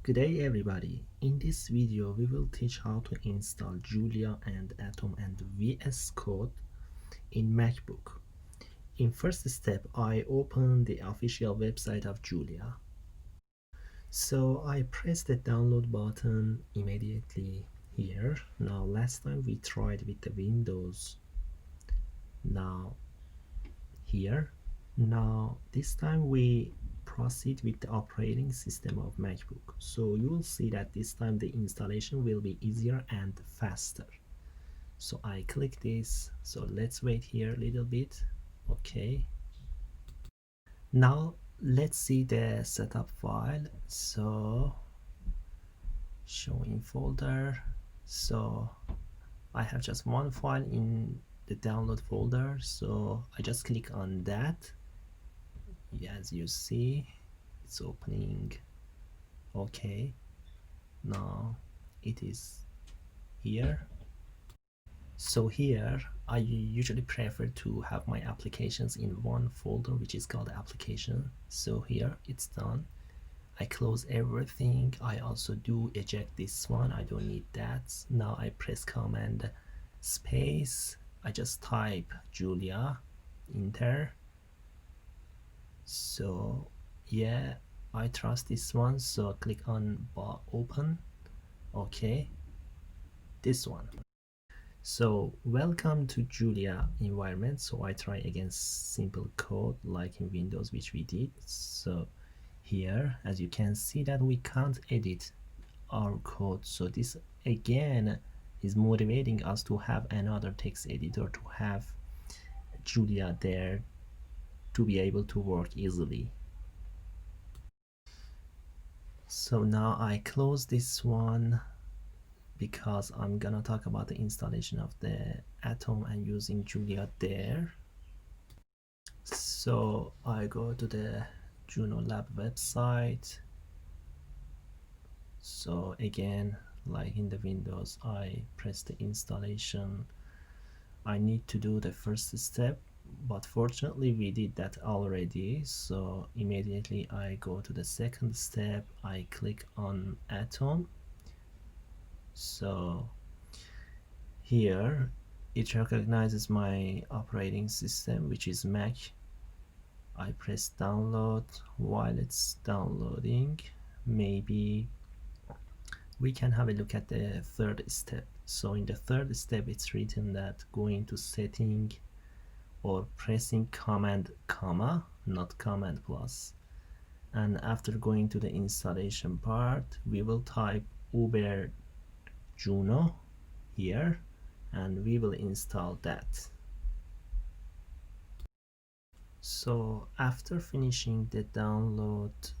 Good day everybody. In this video we will teach how to install Julia and Atom and VS Code in MacBook. In first step I open the official website of Julia. So I press the download button immediately here. Now last time we tried with the Windows. Now here. Now this time we proceed with the operating system of MacBook. So you will see that this time the installation will be easier and faster. So I click this. So let's wait here a little bit. Okay. Now let's see the setup file. So showing folder. So I have just one file in the download folder. So I just click on that. As you see, it's opening. Okay, now it is here. So here I usually prefer to have my applications in one folder, which is called application. So here it's done. I close everything. I also do eject this one. I don't need that. Now I press command space. I just type Julia, enter. So yeah, I trust this one, so click on open. Okay, this one. So welcome to Julia environment. So I try again simple code like in Windows, which we did. So here, as you can see, that we can't edit our code. So this again is motivating us to have another text editor, to have Julia there to be able to work easily. So now I close this one because I'm gonna talk about the installation of the Atom and using Julia there. So I go to the Juno Lab website. So again, like in the Windows, I press the installation. I need to do the first step, but fortunately we did that already. So immediately I go to the second step. I click on Atom. So here it recognizes my operating system, which is Mac. I press download. While it's downloading, maybe we can have a look at the third step. So in the third step it's written that going to setting or pressing command comma, not command plus, and after going to the installation part we will type uber Juno here and we will install that. So after finishing the download,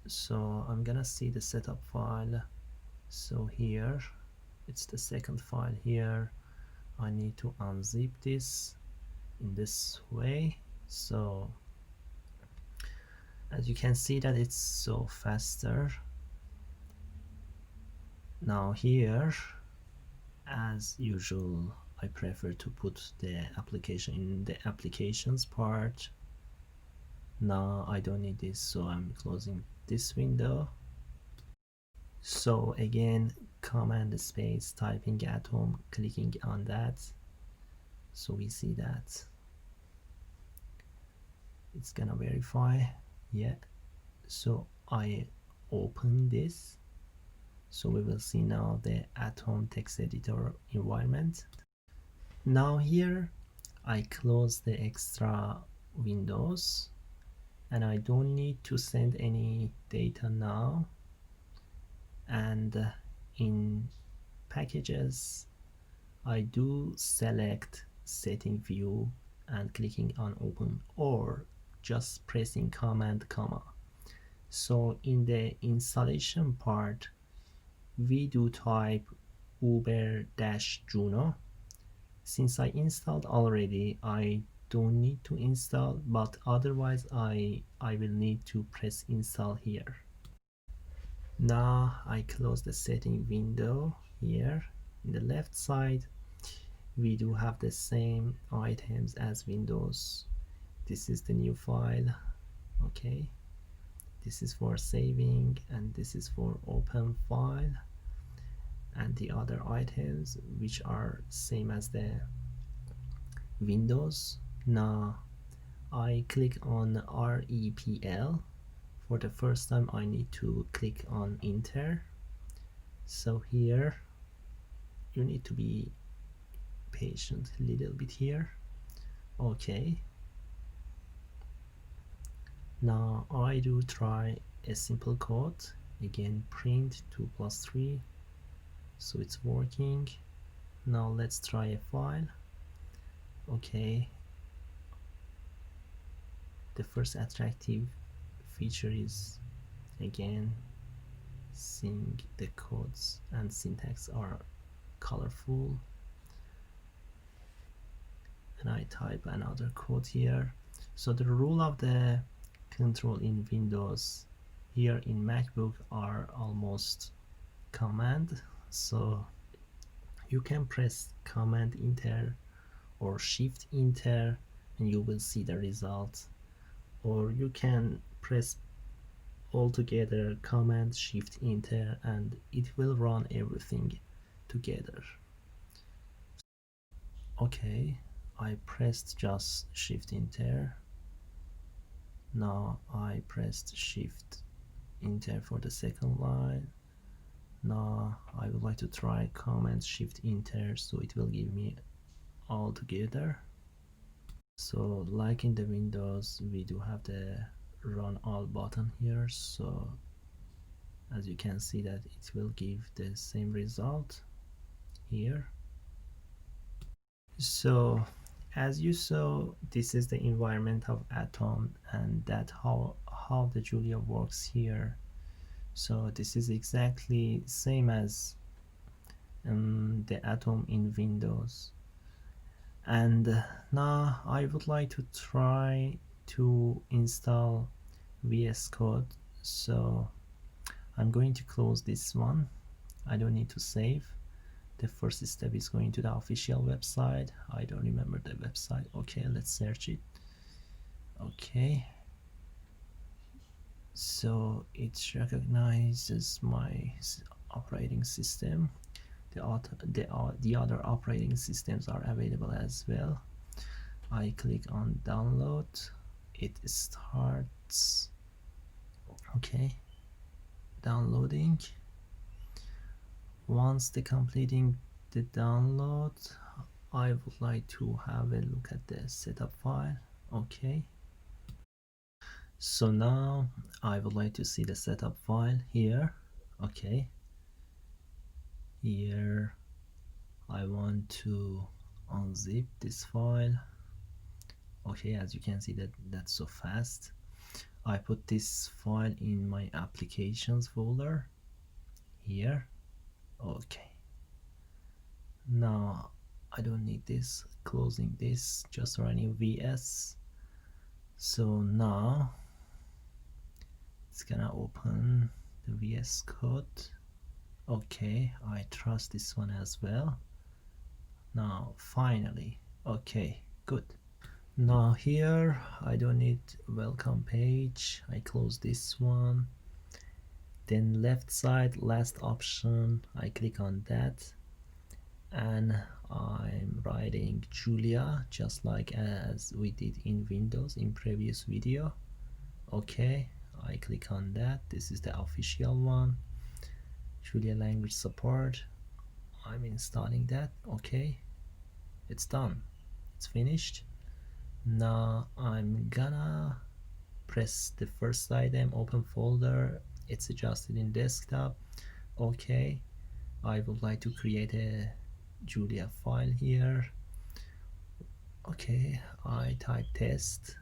so I'm gonna see the setup file. So here it's the second file here. I need to unzip this in this way. So as you can see that it's so faster. Now here, as usual, I prefer to put the application in the applications part. Now I don't need this, so I'm closing this window. So again, command space, typing Atom, clicking on that. So we see that it's gonna verify. Yeah, so I open this. So we will see now the Atom text editor environment. Now here I close the extra windows and I don't need to send any data now. And in packages I do select setting view and clicking on open or just pressing command comma. So in the installation part we do type uber-juno. Since I installed already, I don't need to install, but otherwise I will need to press install here. Now I close the setting window here. In the left side we do have the same items as Windows. This is the new file. Okay, This is for saving, and this is for open file, and the other items which are same as the Windows. Now I click on REPL. For the first time I need to click on enter. So here you need to be patient a little bit here. Okay, now I do try a simple code again, print 2 plus 3, so it's working. Now let's try a file. Okay, the first attractive feature is again seeing the codes and syntax are colorful, and I type another code here. So the rule of the control in Windows here in MacBook are almost command, so you can press command enter or shift enter and you will see the result, or you can press all together command shift enter and it will run everything together. Okay, I pressed just shift enter. Now I pressed shift enter for the second line. Now I would like to try command shift enter, so it will give me all together. So like in the Windows, we do have the run all button here, so as you can see that it will give the same result here. So as you saw, this is the environment of Atom, and that how the Julia works here. So this is exactly same as the Atom in Windows. And now I would like to try to install VS Code, so I'm going to close this one. I don't need to save. The first step is going to the official website. I don't remember the website. Okay, let's search it. Okay, so it recognizes my operating system. The other operating systems are available as well. I click on download. It starts. Okay, downloading. Once completing the download, I would like to have a look at the setup file. Okay, so now I would like to see the setup file here. Okay, here I want to unzip this file. Okay, as you can see that's so fast. I put this file in my applications folder here. Okay, now I don't need this, closing this, just running VS. So now it's gonna open the VS Code. Okay, I trust this one as well. Now finally, okay, good. Now here I don't need welcome page. I close this one. Then left side, last option, I click on that, and I'm writing Julia just like as we did in Windows in previous video. Okay, I click on that. This is the official one, Julia language support. I'm installing that. Okay, it's done, it's finished. Now I'm gonna press the first item, open folder. It's adjusted in desktop. Okay, I would like to create a Julia file here. Okay, I type test,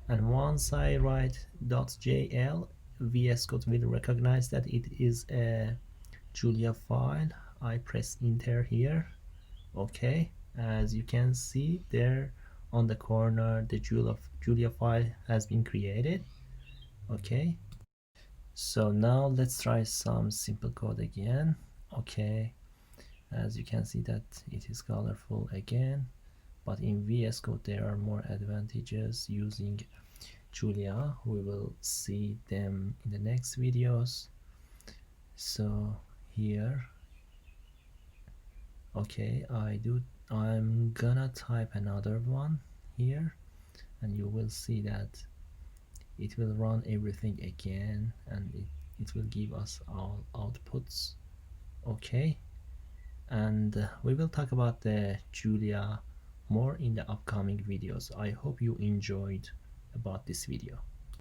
and once I write .jl, VS Code will recognize that it is a Julia file. I press enter here. Okay, as you can see there on the corner, the Julia file has been created. Okay, so now let's try some simple code again. Okay, as you can see that it is colorful again, but in VS Code there are more advantages using Julia. We will see them in the next videos. So here, okay, I'm gonna type another one here, and you will see that it will run everything again, and it will give us all outputs. Okay, and we will talk about the Julia more in the upcoming videos. I hope you enjoyed about this video.